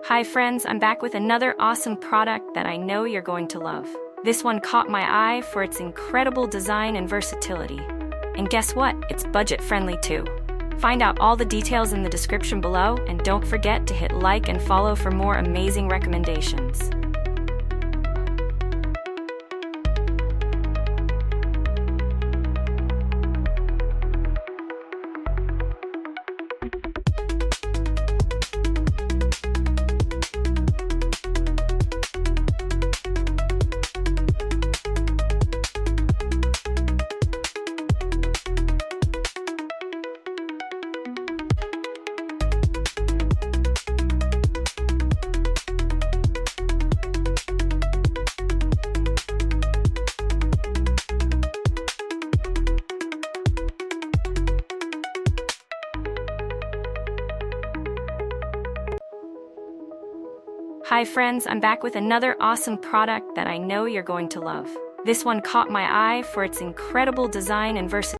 Hi friends, I'm back with another awesome product that I know you're going to love. This one caught my eye for its incredible design and versatility. And guess what? It's budget friendly too. Find out all the details in the description below, and don't forget to hit like and follow for more amazing recommendations. Hi friends, I'm back with another awesome product that I know you're going to love. This one caught my eye for its incredible design and versatility.